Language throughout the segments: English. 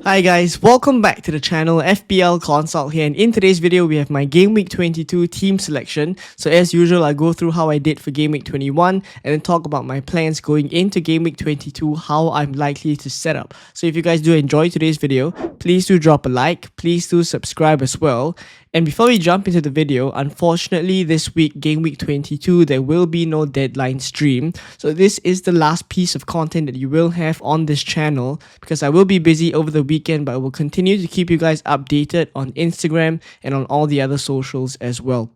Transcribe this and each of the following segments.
Hi guys, welcome back to the channel FPL Consult here, and in today's video we have my Game Week 22 team selection. So as usual, I go through how I did for Game Week 21 and then talk about my plans going into Game Week 22, how I'm likely to set up. So if you guys do enjoy today's video, please do drop a like, please do subscribe as well. And before we jump into the video, unfortunately this week, Game Week 22, there will be no deadline stream. So this is the last piece of content that you will have on this channel because I will be busy over the weekend, but I will continue to keep you guys updated on Instagram and on all the other socials as well.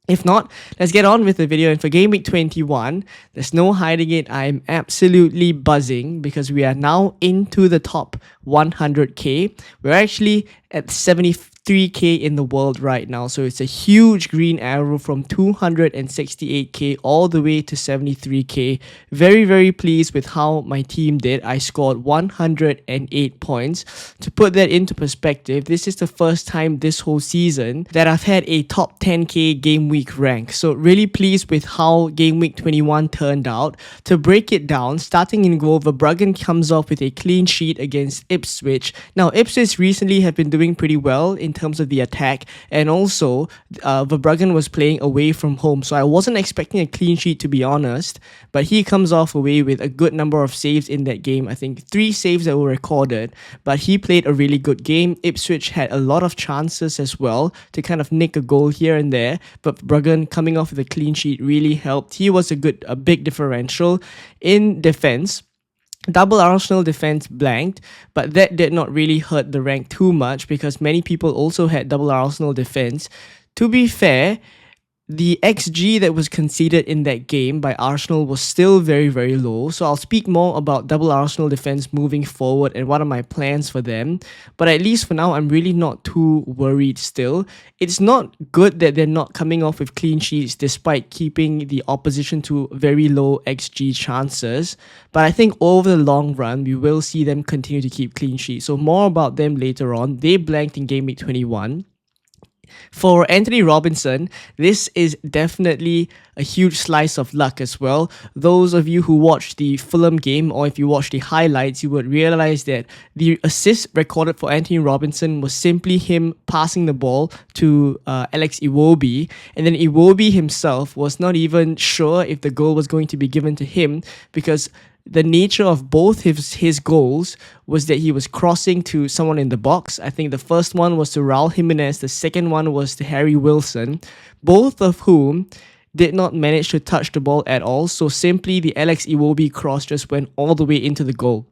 If not, let's get on with the video. And for Game Week 21, there's no hiding it. I'm absolutely buzzing because we are now into the top 100k. We're actually at 73k in the world right now, so it's a huge green arrow from 268k all the way to 73k. Very pleased with how my team did. I scored 108 points. To put that into perspective, this is the first time this whole season that I've had a top 10k game week rank, so really pleased with how game week 21 turned out. To break it down, starting in goal, Verbruggen comes off with a clean sheet against Ipswich. Now Ipswich recently have been doing pretty well in terms of the attack, and also Verbruggen was playing away from home, so I wasn't expecting a clean sheet, to be honest, but he comes off away with a good number of saves in that game. I think 3 saves that were recorded, but he played a really good game. Ipswich had a lot of chances as well to kind of nick a goal here and there, but Verbruggen coming off with a clean sheet really helped. He was a big differential. In defense, double Arsenal defense blanked, but that did not really hurt the rank too much because many people also had double Arsenal defense. To be fair, the XG that was conceded in that game by Arsenal was still very low, so I'll speak more about double Arsenal defense moving forward and what are my plans for them. But at least for now, I'm really not too worried still. It's not good that they're not coming off with clean sheets despite keeping the opposition to very low XG chances, but I think over the long run, we will see them continue to keep clean sheets. So more about them later on. They blanked in Game Week 21. For Anthony Robinson, this is definitely a huge slice of luck as well. Those of you who watched the Fulham game, or if you watched the highlights, you would realize that the assist recorded for Anthony Robinson was simply him passing the ball to Alex Iwobi, and then Iwobi himself was not even sure if the goal was going to be given to him because the nature of both his goals was that he was crossing to someone in the box. I think the first one was to Raul Jimenez, the second one was to Harry Wilson, both of whom did not manage to touch the ball at all. So simply the Alex Iwobi cross just went all the way into the goal.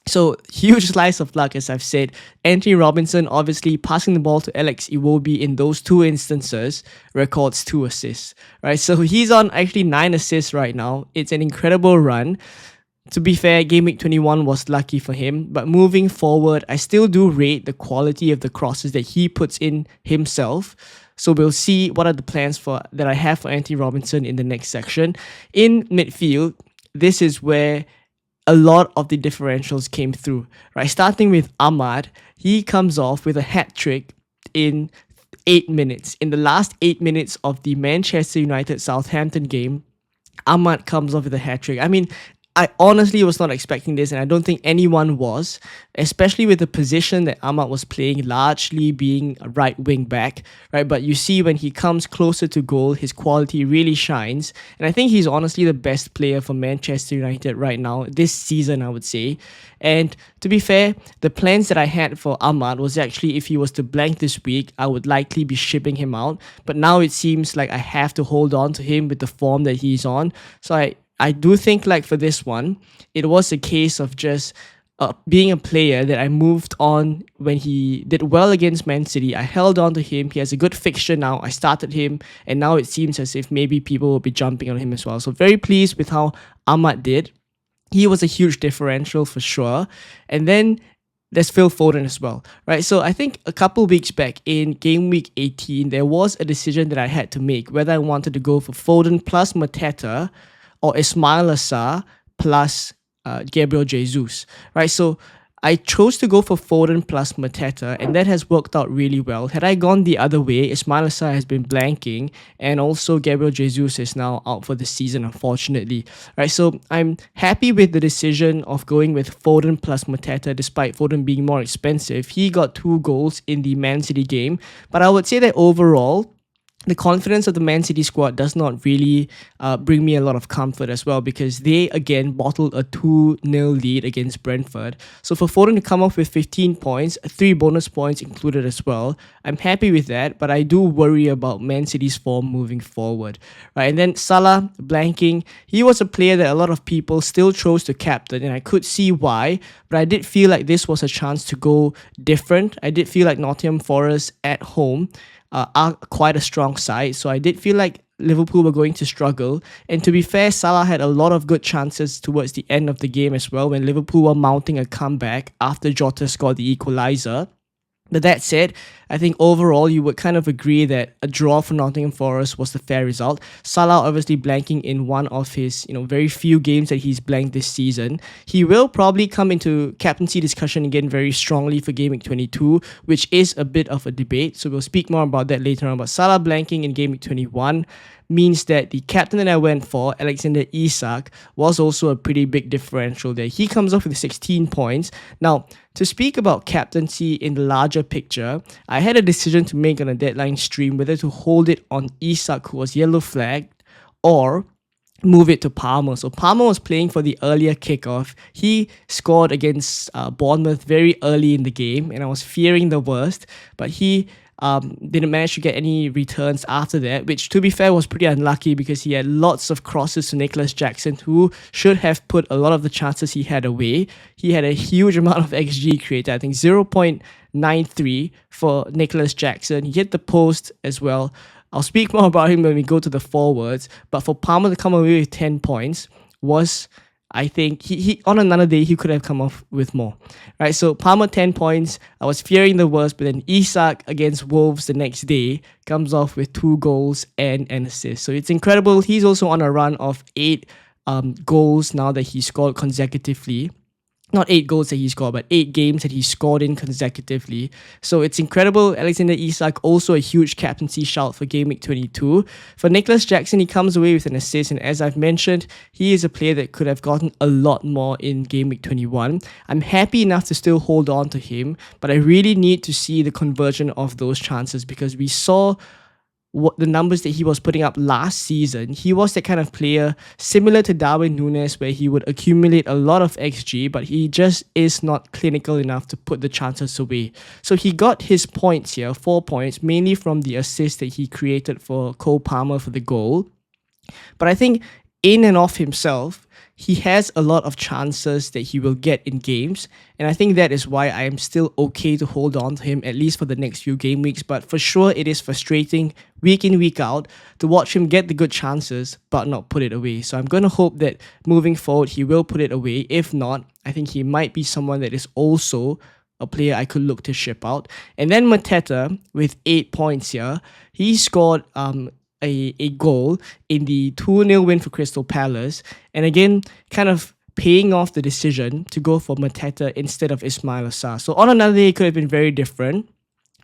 So huge slice of luck, as I've said. Anthony Robinson obviously passing the ball to Alex Iwobi in those 2 instances records 2 assists, right? So he's on actually 9 assists right now. It's an incredible run. To be fair, Game Week 21 was lucky for him, but moving forward, I still do rate the quality of the crosses that he puts in himself. So we'll see what are the plans that I have for Anthony Robinson in the next section. In midfield, this is where a lot of the differentials came through, right? Starting with Ahmad, he comes off with a hat-trick in 8 minutes. In the last 8 minutes of the Manchester United-Southampton game, Ahmad comes off with a hat-trick. I mean, I honestly was not expecting this, and I don't think anyone was, especially with the position that Ahmad was playing, largely being a right wing back, right? But you see when he comes closer to goal, his quality really shines, and I think he's honestly the best player for Manchester United right now, this season, I would say. And to be fair, the plans that I had for Ahmad was actually if he was to blank this week, I would likely be shipping him out, but now it seems like I have to hold on to him with the form that he's on. So I do think like for this one, it was a case of just being a player that I moved on when he did well against Man City. I held on to him. He has a good fixture now. I started him, and now it seems as if maybe people will be jumping on him as well. So very pleased with how Ahmad did. He was a huge differential for sure. And then there's Phil Foden as well, right? So I think a couple weeks back in Game Week 18, there was a decision that I had to make whether I wanted to go for Foden plus Mateta or Ismail Assar plus Gabriel Jesus, right? So I chose to go for Foden plus Mateta, and that has worked out really well. Had I gone the other way, Ismail Assar has been blanking, and also Gabriel Jesus is now out for the season, unfortunately. Right, so I'm happy with the decision of going with Foden plus Mateta, despite Foden being more expensive. He got 2 goals in the Man City game, but I would say that overall, the confidence of the Man City squad does not really bring me a lot of comfort as well, because they again bottled a 2-0 lead against Brentford. So for Foden to come off with 15 points, 3 bonus points included as well, I'm happy with that, but I do worry about Man City's form moving forward. Right, and then Salah, blanking, he was a player that a lot of people still chose to captain, and I could see why, but I did feel like this was a chance to go different. I did feel like Nottingham Forest at home are quite a strong side, so I did feel like Liverpool were going to struggle. And to be fair, Salah had a lot of good chances towards the end of the game as well, when Liverpool were mounting a comeback after Jota scored the equaliser. But that said, I think overall you would kind of agree that a draw for Nottingham Forest was the fair result. Salah obviously blanking in one of his very few games that he's blanked this season. He will probably come into captaincy discussion again very strongly for Game Week 22, which is a bit of a debate. So we'll speak more about that later on. But Salah blanking in Game Week 21 means that the captain that I went for, Alexander Isak, was also a pretty big differential there. He comes off with 16 points. Now, to speak about captaincy in the larger picture, I had a decision to make on a deadline stream whether to hold it on Isak, who was yellow flagged, or move it to Palmer. So Palmer was playing for the earlier kickoff. He scored against Bournemouth very early in the game, and I was fearing the worst, but he didn't manage to get any returns after that, which to be fair was pretty unlucky, because he had lots of crosses to Nicholas Jackson, who should have put a lot of the chances he had away. He had a huge amount of XG created, I think 0.93 for Nicholas Jackson. He hit the post as well. I'll speak more about him when we go to the forwards, but for Palmer to come away with 10 points was, I think, he on another day he could have come off with more. Right, so Palmer 10 points. I was fearing the worst, but then Isak against Wolves the next day comes off with 2 goals and an assist. So it's incredible. He's also on a run of 8 goals now that he scored consecutively. Not 8 goals that he scored, but 8 games that he scored in consecutively. So it's incredible. Alexander Isak, also a huge captaincy shout for Game Week 22. For Nicholas Jackson, he comes away with an assist, and as I've mentioned, he is a player that could have gotten a lot more in Game Week 21. I'm happy enough to still hold on to him, but I really need to see the conversion of those chances, because we saw what the numbers that he was putting up last season. He was that kind of player similar to Darwin Núñez, where he would accumulate a lot of XG, but he just is not clinical enough to put the chances away. So he got his points here, 4 points, mainly from the assist that he created for Cole Palmer for the goal. But I think in and of himself, he has a lot of chances that he will get in games, and I think that is why I am still okay to hold on to him, at least for the next few game weeks. But for sure, it is frustrating week in, week out to watch him get the good chances but not put it away. So I'm going to hope that moving forward, he will put it away. If not, I think he might be someone that is also a player I could look to ship out. And then Mateta with 8 points here. He scored a goal in the 2-0 win for Crystal Palace, and again kind of paying off the decision to go for Mateta instead of Ismail Assar. So on another day it could have been very different,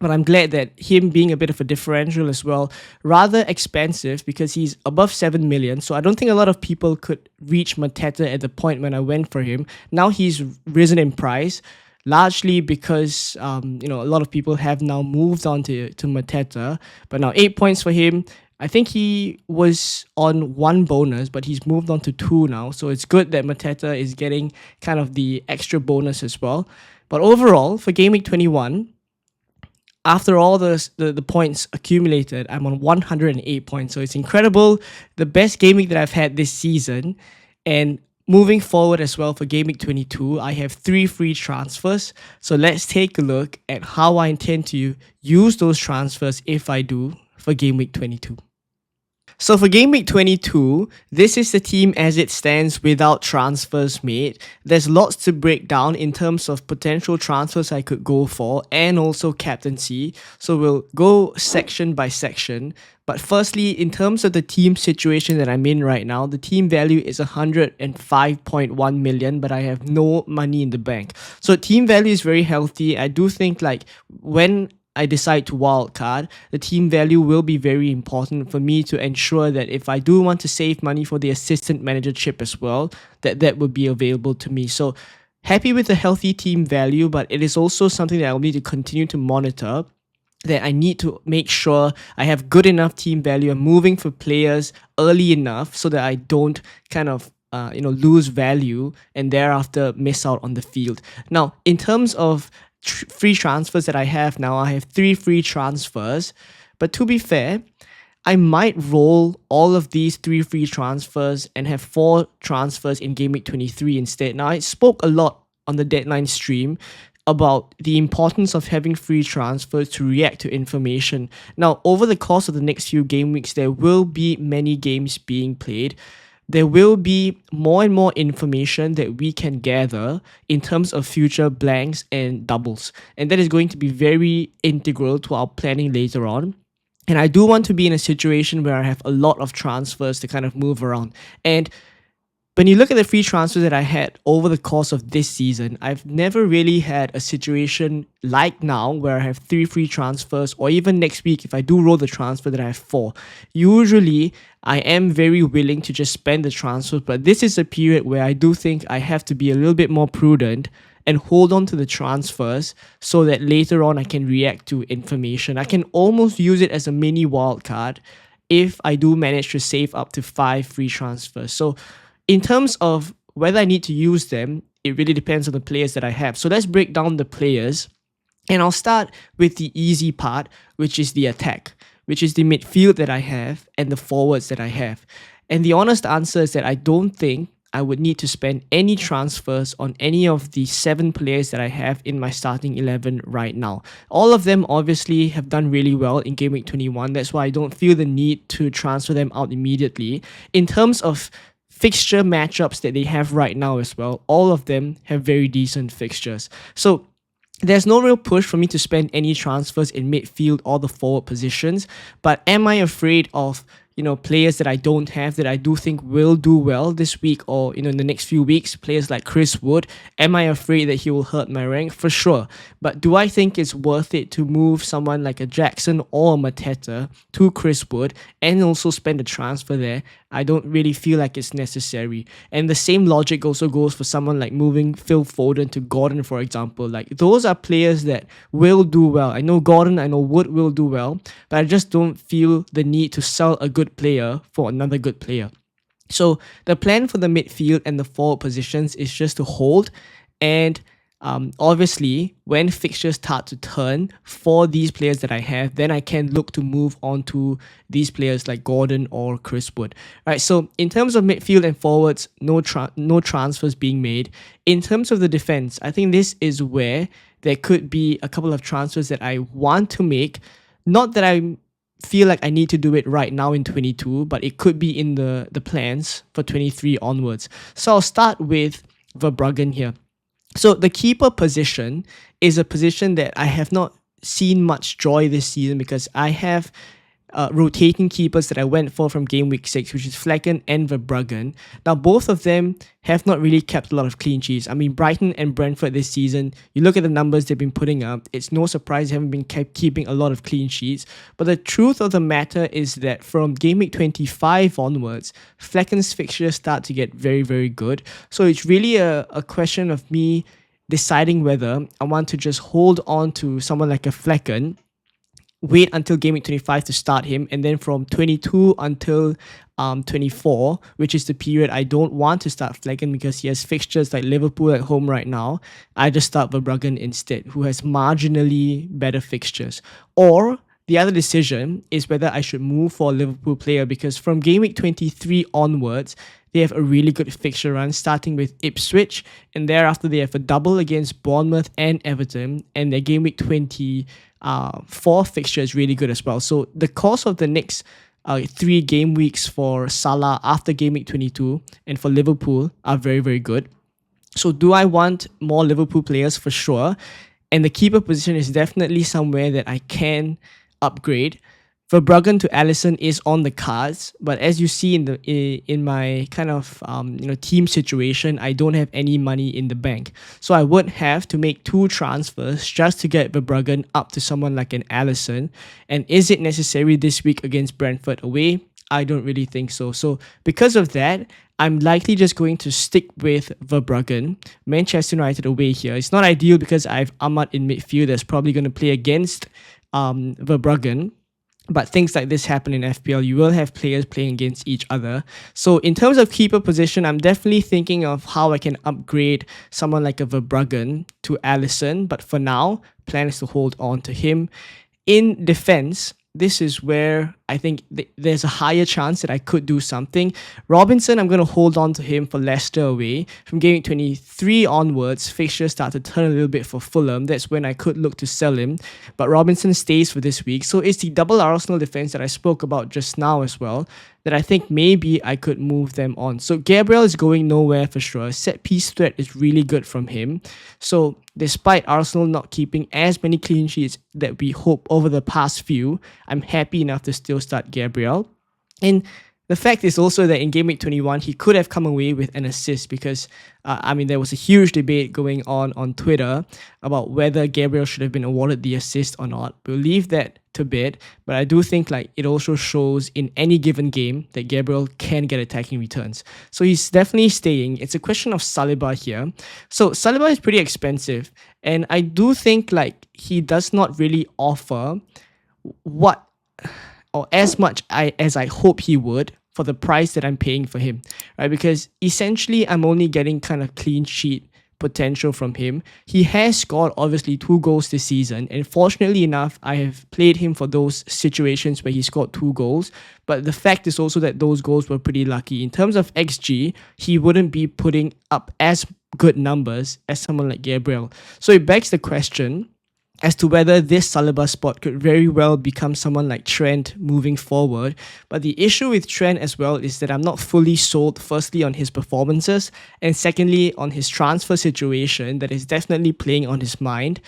but I'm glad that him being a bit of a differential as well, rather expensive because he's above 7 million, so I don't think a lot of people could reach Mateta at the point when I went for him. Now he's risen in price, largely because a lot of people have now moved on to Mateta, but now 8 points for him. I think he was on 1 bonus, but he's moved on to 2 now. So it's good that Mateta is getting kind of the extra bonus as well. But overall, for Game Week 21, after all the points accumulated, I'm on 108 points. So it's incredible. The best game week that I've had this season. And moving forward as well for Game Week 22, I have 3 free transfers. So let's take a look at how I intend to use those transfers if I do for Game Week 22. So for game week 22, this is the team as it stands without transfers made. There's lots to break down in terms of potential transfers I could go for and also captaincy. So we'll go section by section. But firstly, in terms of the team situation that I'm in right now, the team value is 105.1 million, but I have no money in the bank. So team value is very healthy. I do think like when I decide to wildcard, the team value will be very important for me to ensure that if I do want to save money for the assistant manager chip as well, that would be available to me. So happy with the healthy team value, but it is also something that I'll need to continue to monitor, that I need to make sure I have good enough team value. I'm moving for players early enough so that I don't kind of lose value and thereafter miss out on the field. Now, in terms of free transfers that I have now, I have 3 free transfers. But to be fair, I might roll all of these 3 free transfers and have 4 transfers in game week 23 instead. Now, I spoke a lot on the deadline stream about the importance of having free transfers to react to information. Now, over the course of the next few game weeks, there will be many games being played. There will be more and more information that we can gather in terms of future blanks and doubles. And that is going to be very integral to our planning later on. And I do want to be in a situation where I have a lot of transfers to kind of move around. And when you look at the free transfers that I had over the course of this season, I've never really had a situation like now where I have 3 free transfers, or even next week if I do roll the transfer that I have 4. Usually, I am very willing to just spend the transfers, but this is a period where I do think I have to be a little bit more prudent and hold on to the transfers so that later on I can react to information. I can almost use it as a mini wildcard if I do manage to save up to 5 free transfers. So in terms of whether I need to use them, it really depends on the players that I have. So let's break down the players. And I'll start with the easy part, which is the attack, which is the midfield that I have and the forwards that I have. And the honest answer is that I don't think I would need to spend any transfers on any of the 7 players that I have in my starting 11 right now. All of them obviously have done really well in game week 21. That's why I don't feel the need to transfer them out immediately. In terms of fixture matchups that they have right now as well, all of them have very decent fixtures. So there's no real push for me to spend any transfers in midfield or the forward positions. But am I afraid of players that I don't have that I do think will do well this week or in the next few weeks? Players like Chris Wood, am I afraid that he will hurt my rank? For sure. But do I think it's worth it to move someone like a Jackson or a Mateta to Chris Wood and also spend a transfer there? I don't really feel like it's necessary. And the same logic also goes for someone like moving Phil Foden to Gordon, for example. Like, those are players that will do well. I know Gordon, I know Wood will do well, but I just don't feel the need to sell a good player for another good player. So the plan for the midfield and the forward positions is just to hold, and obviously when fixtures start to turn for these players that I have, then I can look to move on to these players like Gordon or Chris Wood. Right, so in terms of midfield and forwards, no transfers being made. In terms of the defense, I think this is where there could be a couple of transfers that I want to make. Not that I feel like I need to do it right now in 22, but it could be in the plans for 23 onwards. So I'll start with Verbruggen here. So the keeper position is a position that I have not seen much joy this season because I have rotating keepers that I went for from game week 6, which is Flecken and Verbruggen. Now, both of them have not really kept a lot of clean sheets. I mean, Brighton and Brentford this season, you look at the numbers they've been putting up, it's no surprise they haven't been keeping a lot of clean sheets. But the truth of the matter is that from game week 25 onwards, Flecken's fixtures start to get very, very good. So it's really a question of me deciding whether I want to just hold on to someone like a Flecken, wait until game week 25 to start him, and then from 22 until 24, which is the period I don't want to start Flecken because he has fixtures like Liverpool at home right now, I just start Verbruggen instead, who has marginally better fixtures. Or the other decision is whether I should move for a Liverpool player, because from game week 23 onwards, they have a really good fixture run, starting with Ipswich, and thereafter they have a double against Bournemouth and Everton, and their game week 24 fixture is really good as well. So the course of the next three game weeks for Salah after game week 22 and for Liverpool are very, very good. So do I want more Liverpool players? For sure. And the keeper position is definitely somewhere that I can upgrade. Verbruggen to Alisson is on the cards, but as you see in my kind of team situation, I don't have any money in the bank, so I would have to make two transfers just to get Verbruggen up to someone like an Alisson. And is it necessary this week against Brentford away? I don't really think so. So because of that, I'm likely just going to stick with Verbruggen. Manchester United away here. It's not ideal because I have Ahmad in midfield that's probably going to play against Verbruggen. But things like this happen in FPL. You will have players playing against each other. So in terms of keeper position, I'm definitely thinking of how I can upgrade someone like a Verbruggen to Alisson. But for now, plan is to hold on to him. In defense, this is where I think there's a higher chance that I could do something. Robinson, I'm going to hold on to him for Leicester away. From game week 23 onwards, fixtures start to turn a little bit for Fulham. That's when I could look to sell him. But Robinson stays for this week. So it's the double Arsenal defense that I spoke about just now as well that I think maybe I could move them on. So Gabriel is going nowhere for sure. Set piece threat is really good from him. So despite Arsenal not keeping as many clean sheets that we hope over the past few, I'm happy enough to still start Gabriel. And the fact is also that in game week 21, he could have come away with an assist because, there was a huge debate going on Twitter about whether Gabriel should have been awarded the assist or not. We'll leave that to bit, but I do think it also shows in any given game that Gabriel can get attacking returns. So he's definitely staying. It's a question of Saliba here. So Saliba is pretty expensive, and I do think he does not really offer what or as much as I hope he would for the price that I'm paying for him, right? Because essentially I'm only getting kind of clean sheet potential from him. He has scored obviously 2 goals this season, and fortunately enough, I have played him for those situations where he scored 2 goals. But the fact is also that those goals were pretty lucky. In terms of XG, he wouldn't be putting up as good numbers as someone like Gabriel. So it begs the question as to whether this Saliba spot could very well become someone like Trent moving forward. But the issue with Trent as well is that I'm not fully sold, firstly, on his performances, and secondly, on his transfer situation that is definitely playing on his mind.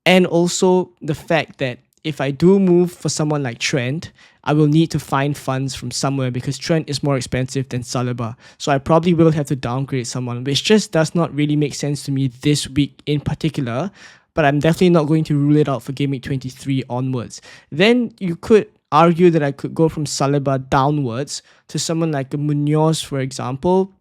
And also the fact that if I do move for someone like Trent, I will need to find funds from somewhere because Trent is more expensive than Saliba. So I probably will have to downgrade someone, which just does not really make sense to me this week in particular. But I'm definitely not going to rule it out for game week 23 onwards. Then you could argue that I could go from Saliba downwards to someone like a Munoz, for example,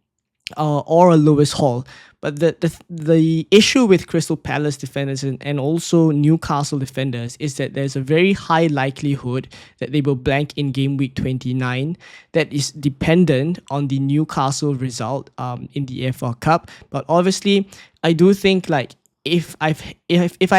or a Lewis Hall. But the issue with Crystal Palace defenders and also Newcastle defenders is that there's a very high likelihood that they will blank in game week 29. That is dependent on the Newcastle result in the EFL Cup. But obviously, I do think if I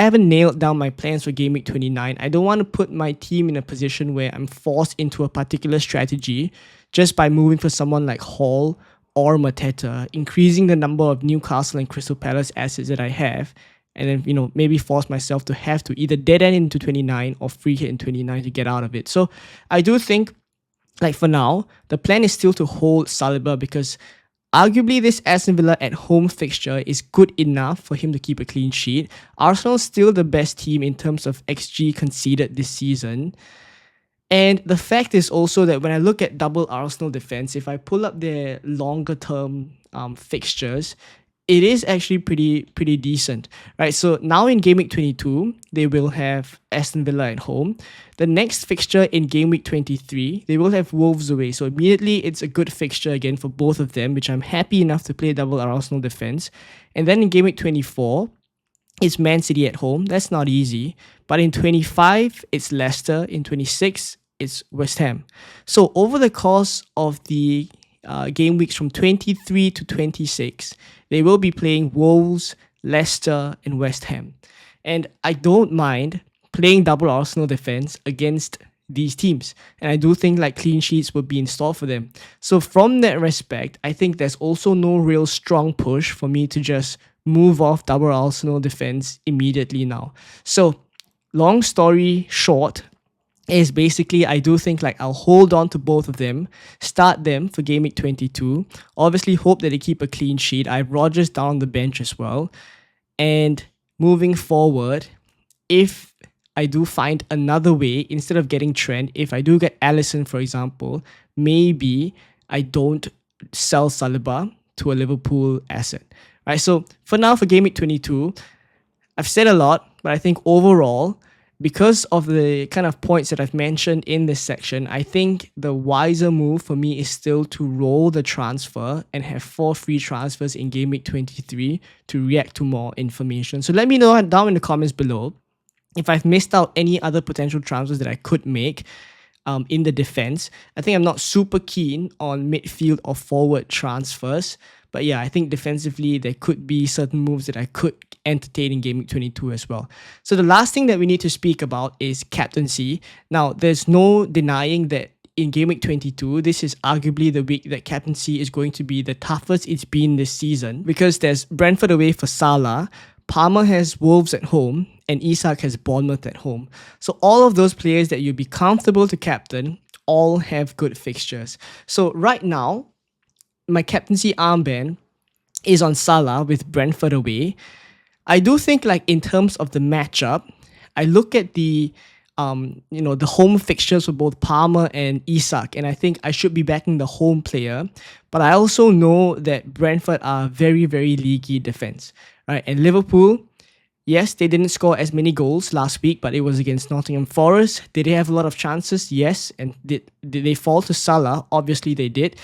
haven't nailed down my plans for game week 29, I don't want to put my team in a position where I'm forced into a particular strategy just by moving for someone like Hall or Mateta, increasing the number of Newcastle and Crystal Palace assets that I have, and then maybe force myself to have to either dead end into 29 or free hit in 29 to get out of it. So I do think for now, the plan is still to hold Saliba because arguably, this Aston Villa at home fixture is good enough for him to keep a clean sheet. Arsenal is still the best team in terms of XG conceded this season. And the fact is also that when I look at double Arsenal defense, if I pull up their longer term fixtures, it is actually pretty decent, right? So now in game week 22, they will have Aston Villa at home. The next fixture in game week 23, they will have Wolves away. So immediately, it's a good fixture again for both of them, which I'm happy enough to play double Arsenal defense. And then in game week 24, it's Man City at home. That's not easy. But in 25, it's Leicester. In 26, it's West Ham. So over the course of the game weeks from 23 to 26, they will be playing Wolves, Leicester, and West Ham. And I don't mind playing double Arsenal defense against these teams. And I do think clean sheets will be in store for them. So from that respect, I think there's also no real strong push for me to just move off double Arsenal defense immediately now. So long story short, is basically I do think like I'll hold on to both of them, start them for game week 22. Obviously, hope that they keep a clean sheet. I have Rodgers down on the bench as well. And moving forward, if I do find another way, instead of getting Trent, if I do get Allison, for example, maybe I don't sell Saliba to a Liverpool asset. Right. So for now, for game week 22, I've said a lot, but I think overall, because of the kind of points that I've mentioned in this section, I think the wiser move for me is still to roll the transfer and have 4 free transfers in game week 23 to react to more information. So let me know down in the comments below if I've missed out any other potential transfers that I could make in the defense. I think I'm not super keen on midfield or forward transfers. But yeah, I think defensively, there could be certain moves that I could entertain in game week 22 as well. So the last thing that we need to speak about is captaincy. Now, there's no denying that in game week 22, this is arguably the week that captaincy is going to be the toughest it's been this season, because there's Brentford away for Salah, Palmer has Wolves at home, and Isak has Bournemouth at home. So all of those players that you'd be comfortable to captain all have good fixtures. So right now, my captaincy armband is on Salah with Brentford away. I do think, like, in terms of the matchup, I look at the the home fixtures for both Palmer and Isak, and I think I should be backing the home player. But I also know that Brentford are very, very leaky defense, right? And Liverpool, yes, they didn't score as many goals last week, but it was against Nottingham Forest. Did they have a lot of chances? Yes. And did they fall to Salah? Obviously, they did.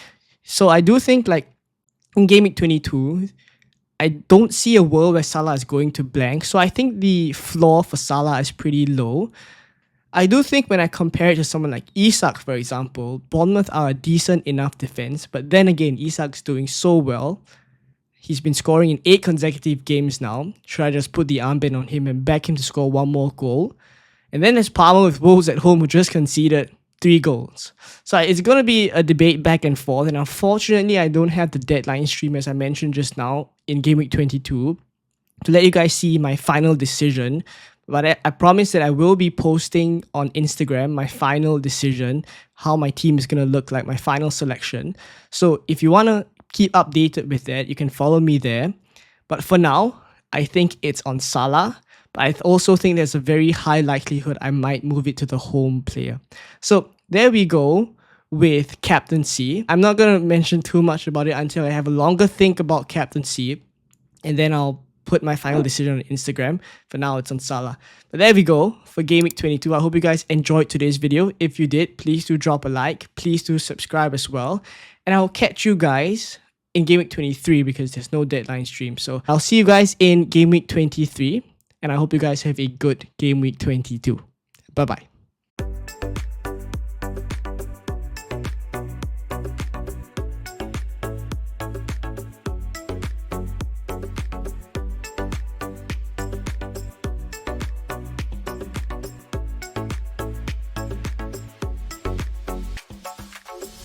So I do think, like, in game week 22, I don't see a world where Salah is going to blank. So I think the floor for Salah is pretty low. I do think when I compare it to someone like Isak, for example, Bournemouth are a decent enough defense. But then again, Isak's doing so well. He's been scoring in 8 consecutive games now. Should I just put the armband on him and back him to score 1 more goal? And then there's Palmer with Wolves at home, who just conceded 3 goals. So it's going to be a debate back and forth. And unfortunately, I don't have the deadline stream, as I mentioned just now, in game week 22 to let you guys see my final decision. But I promise that I will be posting on Instagram my final decision, how my team is going to look like, my final selection. So if you want to keep updated with that, you can follow me there. But for now, I think it's on Salah. But I also think there's a very high likelihood I might move it to the home player. So there we go with captaincy. I'm not going to mention too much about it until I have a longer think about captaincy. And then I'll put my final decision on Instagram. For now, it's on Salah. But there we go for Game Week 22. I hope you guys enjoyed today's video. If you did, please do drop a like. Please do subscribe as well. And I'll catch you guys in Game Week 23 because there's no deadline stream. So I'll see you guys in Game Week 23. And I hope you guys have a good Game Week 22. Bye-bye.